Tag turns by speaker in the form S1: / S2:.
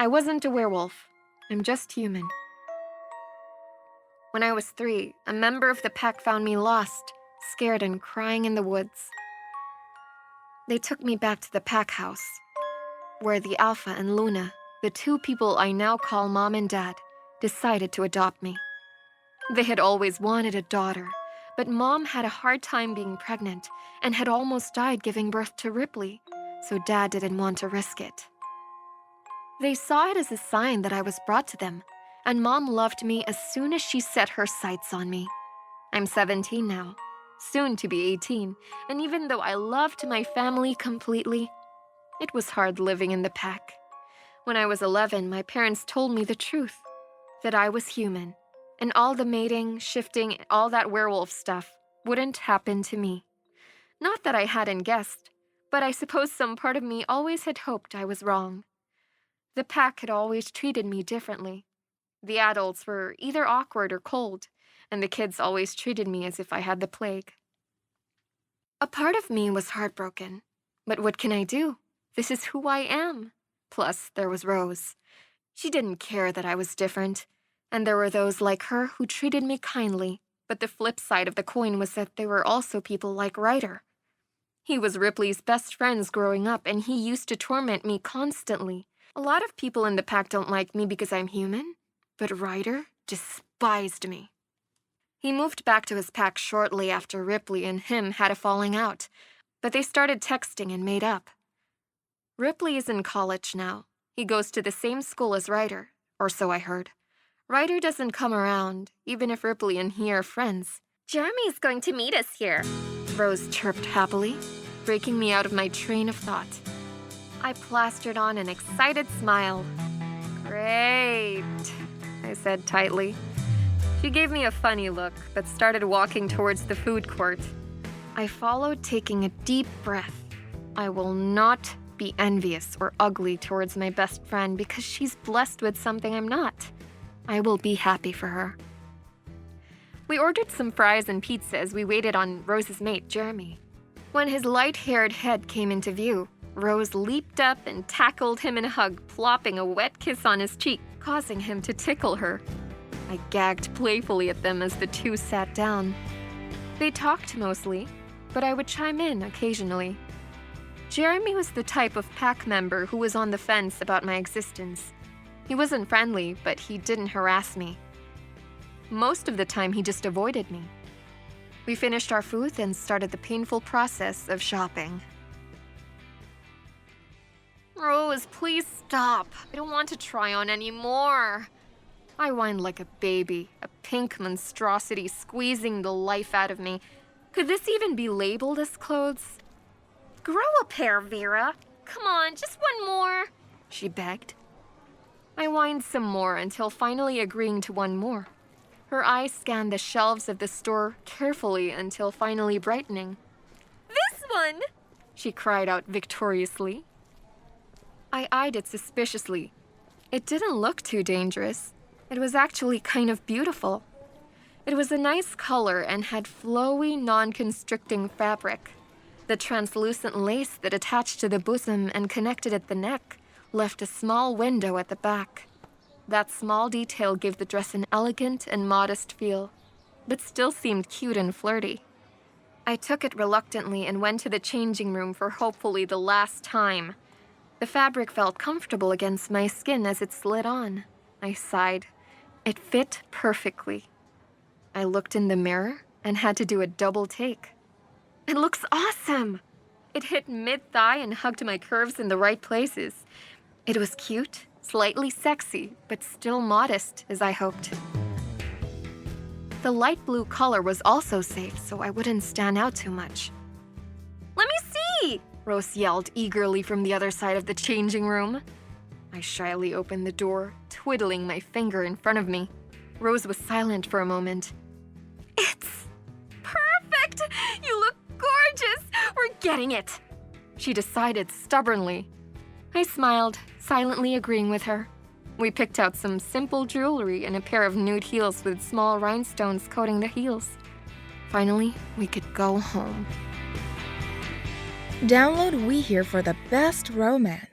S1: I wasn't a werewolf. I'm just human. When I was 3, a member of the pack found me lost, scared and crying in the woods. They took me back to the pack house, where the Alpha and Luna, the 2 people I now call Mom and Dad, decided to adopt me. They had always wanted a daughter, but Mom had a hard time being pregnant and had almost died giving birth to Ripley, so Dad didn't want to risk it. They saw it as a sign that I was brought to them, and Mom loved me as soon as she set her sights on me. I'm 17 now, soon to be 18, and even though I loved my family completely, it was hard living in the pack. When I was 11, my parents told me the truth, that I was human, and all the mating, shifting, all that werewolf stuff wouldn't happen to me. Not that I hadn't guessed, but I suppose some part of me always had hoped I was wrong. The pack had always treated me differently. The adults were either awkward or cold, and the kids always treated me as if I had the plague. A part of me was heartbroken, but what can I do? This is who I am. Plus, there was Rose. She didn't care that I was different, and there were those like her who treated me kindly, but the flip side of the coin was that there were also people like Ryder. He was Ripley's best friends growing up, and he used to torment me constantly. A lot of people in the pack don't like me because I'm human, but Ryder despised me. He moved back to his pack shortly after Ripley and him had a falling out, but they started texting and made up. Ripley is in college now. He goes to the same school as Ryder, or so I heard. Ryder doesn't come around, even if Ripley and he are friends.
S2: Jeremy's going to meet us here,
S1: Rose chirped happily, breaking me out of my train of thought. I plastered on an excited smile. Great, I said tightly. She gave me a funny look, but started walking towards the food court. I followed, taking a deep breath. I will not be envious or ugly towards my best friend because she's blessed with something I'm not. I will be happy for her. We ordered some fries and pizza as we waited on Rose's mate, Jeremy. When his light-haired head came into view, Rose leaped up and tackled him in a hug, plopping a wet kiss on his cheek, causing him to tickle her. I gagged playfully at them as the 2 sat down. They talked mostly, but I would chime in occasionally. Jeremy was the type of pack member who was on the fence about my existence. He wasn't friendly, but he didn't harass me. Most of the time, he just avoided me. We finished our food and started the painful process of shopping. Rose, please stop. I don't want to try on anymore. I whined like a baby, a pink monstrosity squeezing the life out of me. Could this even be labeled as clothes?
S2: Grow a pair, Vera. Come on, just one more,
S1: she begged. I whined some more until finally agreeing to one more. Her eyes scanned the shelves of the store carefully until finally brightening.
S2: This one,
S1: she cried out victoriously. I eyed it suspiciously. It didn't look too dangerous. It was actually kind of beautiful. It was a nice color and had flowy, non-constricting fabric. The translucent lace that attached to the bosom and connected at the neck left a small window at the back. That small detail gave the dress an elegant and modest feel, but still seemed cute and flirty. I took it reluctantly and went to the changing room for hopefully the last time. The fabric felt comfortable against my skin as it slid on. I sighed. It fit perfectly. I looked in the mirror and had to do a double take. It looks awesome! It hit mid-thigh and hugged my curves in the right places. It was cute, slightly sexy, but still modest, as I hoped. The light blue color was also safe, so I wouldn't stand out too much.
S2: Let me see!
S1: Rose yelled eagerly from the other side of the changing room. I shyly opened the door, twiddling my finger in front of me. Rose was silent for a moment.
S2: It's perfect! You look gorgeous! We're getting it!
S1: She decided stubbornly. I smiled, silently agreeing with her. We picked out some simple jewelry and a pair of nude heels with small rhinestones coating the heels. Finally, we could go home.
S3: Download We Here for the best romance.